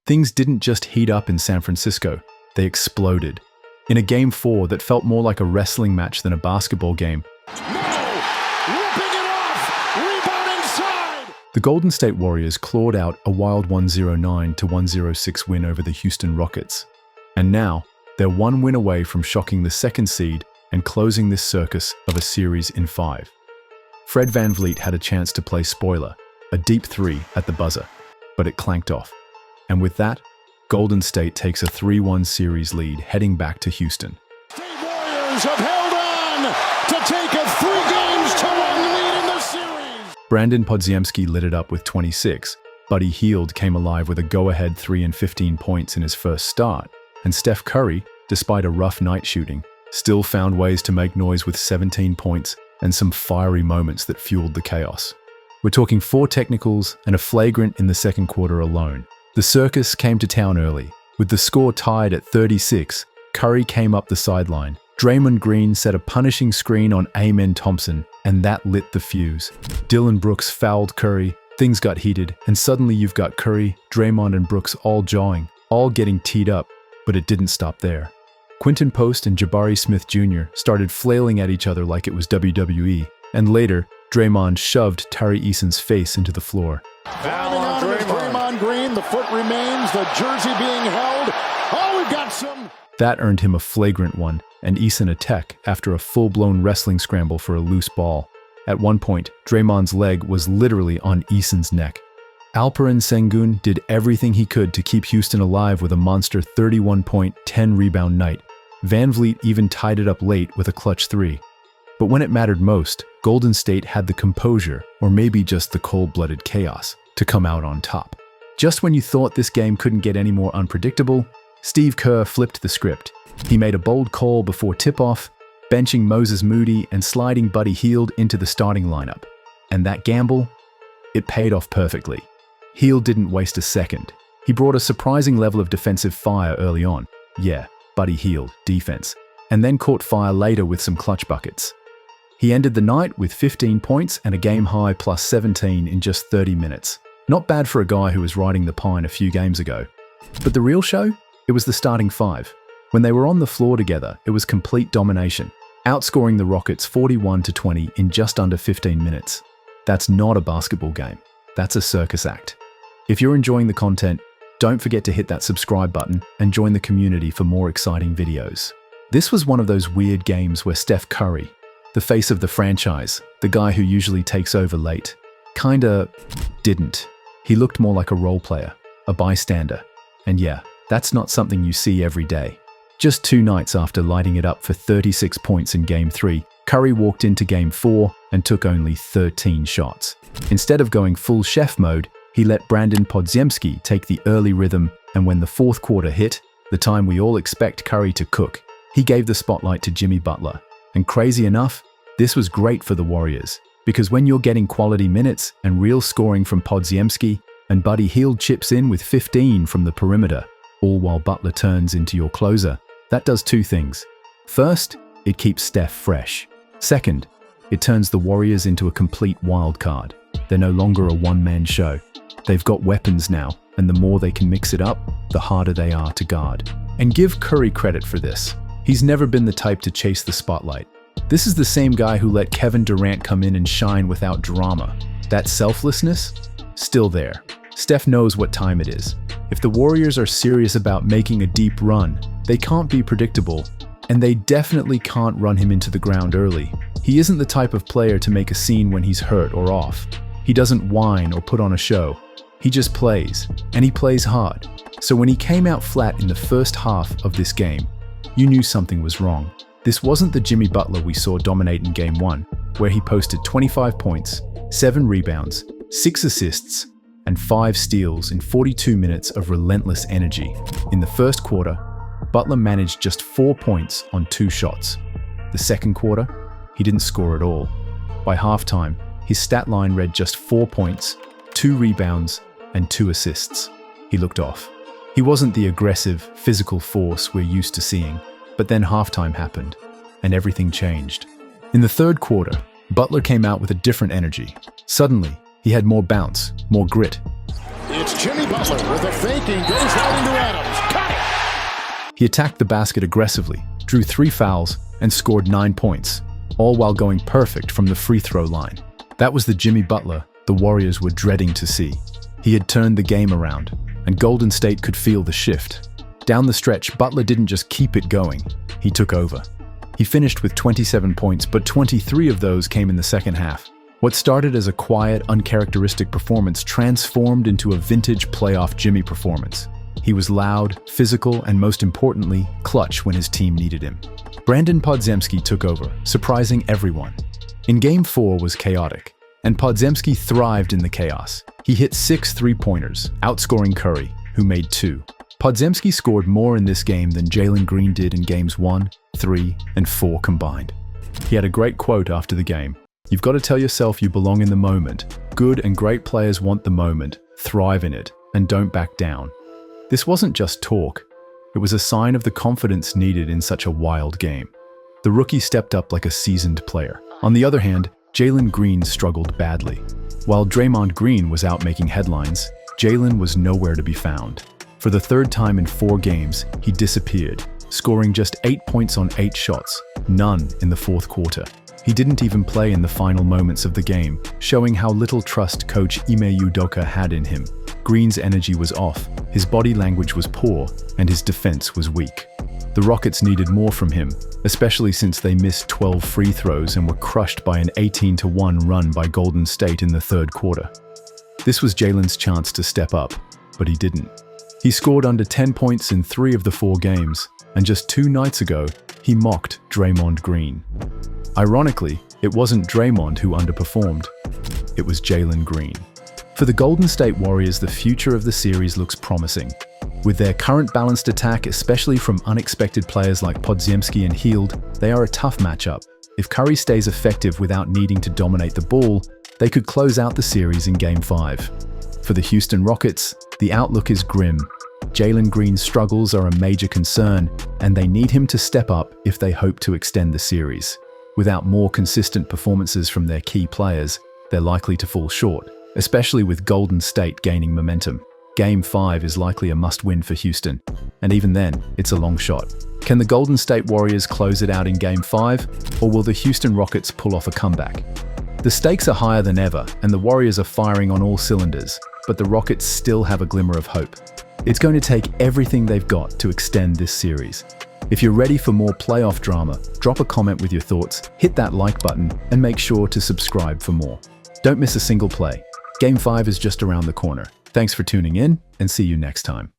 Things didn't just heat up in San Francisco, they exploded. In a Game 4 that felt more like a wrestling match than a basketball game, the Golden State Warriors clawed out a wild 109-106 win over the Houston Rockets. And now, they're one win away from shocking the second seed and closing this circus of a series in 5. Fred VanVleet had a chance to play spoiler, a deep 3 at the buzzer, but it clanked off. And with that, Golden State takes a 3-1 series lead heading back to Houston. The Warriors have held on to take a 3-1 lead in the series. Brandon Podziemski lit it up with 26. Buddy Hield came alive with a go-ahead 3 and 15 points in his first start. And Steph Curry, despite a rough night shooting, still found ways to make noise with 17 points and some fiery moments that fueled the chaos. We're talking 4 technicals and a flagrant in the second quarter alone. The Circus came to town early. With the score tied at 36, Curry came up the sideline. Jaylen Green set a punishing screen on Amen Thompson, and that lit the fuse. Dillon Brooks fouled Curry, things got heated, and suddenly you've got Curry, Draymond, and Brooks all jawing, all getting teed up, but it didn't stop there. Quinton Post and Jabari Smith Jr. started flailing at each other like it was WWE, and later, Draymond shoved Tari Eason's face into the floor. Foul on Draymond Green, the foot remains, the jersey being held. Oh, we've got some. That earned him a flagrant one, and Eason a tech after a full-blown wrestling scramble for a loose ball. At one point, Draymond's leg was literally on Eason's neck. Alperen Sengun did everything he could to keep Houston alive with a monster 31-point, 10-rebound night. VanVleet even tied it up late with a clutch 3. But when it mattered most, Golden State had the composure, or maybe just the cold-blooded chaos, to come out on top. Just when you thought this game couldn't get any more unpredictable, Steve Kerr flipped the script. He made a bold call before tip-off, benching Moses Moody and sliding Buddy Hield into the starting lineup. And that gamble? It paid off perfectly. Hield didn't waste a second. He brought a surprising level of defensive fire early on. Yeah, Buddy Hield, defense. And then caught fire later with some clutch buckets. He ended the night with 15 points and a game-high plus 17 in just 30 minutes. Not bad for a guy who was riding the pine a few games ago. But the real show? It was the starting 5. When they were on the floor together, it was complete domination, outscoring the Rockets 41-20 in just under 15 minutes. That's not a basketball game. That's a circus act. If you're enjoying the content, don't forget to hit that subscribe button and join the community for more exciting videos. This was one of those weird games where Steph Curry, the face of the franchise, the guy who usually takes over late, kinda didn't. He looked more like a role player, a bystander. And yeah, that's not something you see every day. Just 2 nights after lighting it up for 36 points in Game 3, Curry walked into Game 4 and took only 13 shots. Instead of going full chef mode, he let Brandon Podziemski take the early rhythm, and when the fourth quarter hit, the time we all expect Curry to cook, he gave the spotlight to Jimmy Butler. And crazy enough, this was great for the Warriors, because when you're getting quality minutes and real scoring from Podziemski, and Buddy Hield chips in with 15 from the perimeter, all while Butler turns into your closer, that does 2 things. First, it keeps Steph fresh. Second, it turns the Warriors into a complete wild card. They're no longer a one-man show. They've got weapons now, and the more they can mix it up, the harder they are to guard. And give Curry credit for this. He's never been the type to chase the spotlight. This is the same guy who let Kevin Durant come in and shine without drama. That selflessness? Still there. Steph knows what time it is. If the Warriors are serious about making a deep run, they can't be predictable, and they definitely can't run him into the ground early. He isn't the type of player to make a scene when he's hurt or off. He doesn't whine or put on a show. He just plays, and he plays hard. So when he came out flat in the first half of this game, you knew something was wrong. This wasn't the Jimmy Butler we saw dominate in Game 1, where he posted 25 points, 7 rebounds, 6 assists, and 5 steals in 42 minutes of relentless energy. In the first quarter, Butler managed just 4 points on 2 shots. The second quarter, he didn't score at all. By halftime, his stat line read just 4 points, 2 rebounds, and 2 assists. He looked off. He wasn't the aggressive, physical force we're used to seeing. But then halftime happened, and everything changed. In the third quarter, Butler came out with a different energy. Suddenly, he had more bounce, more grit. It's Jimmy Butler with a fake and goes right into Adams. Got it! He attacked the basket aggressively, drew 3 fouls, and scored 9 points, all while going perfect from the free throw line. That was the Jimmy Butler the Warriors were dreading to see. He had turned the game around, and Golden State could feel the shift. Down the stretch, Butler didn't just keep it going, he took over. He finished with 27 points, but 23 of those came in the second half. What started as a quiet, uncharacteristic performance transformed into a vintage playoff Jimmy performance. He was loud, physical, and most importantly, clutch when his team needed him. Brandon Podziemski took over, surprising everyone. In Game 4 was chaotic, and Podziemski thrived in the chaos. He hit 6 3-pointers, outscoring Curry, who made 2. Podziemski scored more in this game than Jaylen Green did in Games 1, 3, and 4 combined. He had a great quote after the game. "You've got to tell yourself you belong in the moment. Good and great players want the moment, thrive in it, and don't back down." This wasn't just talk. It was a sign of the confidence needed in such a wild game. The rookie stepped up like a seasoned player. On the other hand, Jaylen Green struggled badly. While Draymond Green was out making headlines, Jaylen was nowhere to be found. For the third time in 4 games, he disappeared, scoring just 8 points on 8 shots, none in the fourth quarter. He didn't even play in the final moments of the game, showing how little trust coach Ime Udoka had in him. Green's energy was off, his body language was poor, and his defense was weak. The Rockets needed more from him, especially since they missed 12 free throws and were crushed by an 18-1 run by Golden State in the third quarter. This was Jaylen's chance to step up, but he didn't. He scored under 10 points in 3 of the 4 games, and just 2 nights ago, he mocked Draymond Green. Ironically, it wasn't Draymond who underperformed. It was Jaylen Green. For the Golden State Warriors, the future of the series looks promising. With their current balanced attack, especially from unexpected players like Podziemski and Hield, they are a tough matchup. If Curry stays effective without needing to dominate the ball, they could close out the series in Game 5. For the Houston Rockets, the outlook is grim. Jaylen Green's struggles are a major concern, and they need him to step up if they hope to extend the series. Without more consistent performances from their key players, they're likely to fall short, especially with Golden State gaining momentum. Game 5 is likely a must-win for Houston, and even then, it's a long shot. Can the Golden State Warriors close it out in Game 5, or will the Houston Rockets pull off a comeback? The stakes are higher than ever, and the Warriors are firing on all cylinders, but the Rockets still have a glimmer of hope. It's going to take everything they've got to extend this series. If you're ready for more playoff drama, drop a comment with your thoughts, hit that like button, and make sure to subscribe for more. Don't miss a single play. Game 5 is just around the corner. Thanks for tuning in, and see you next time.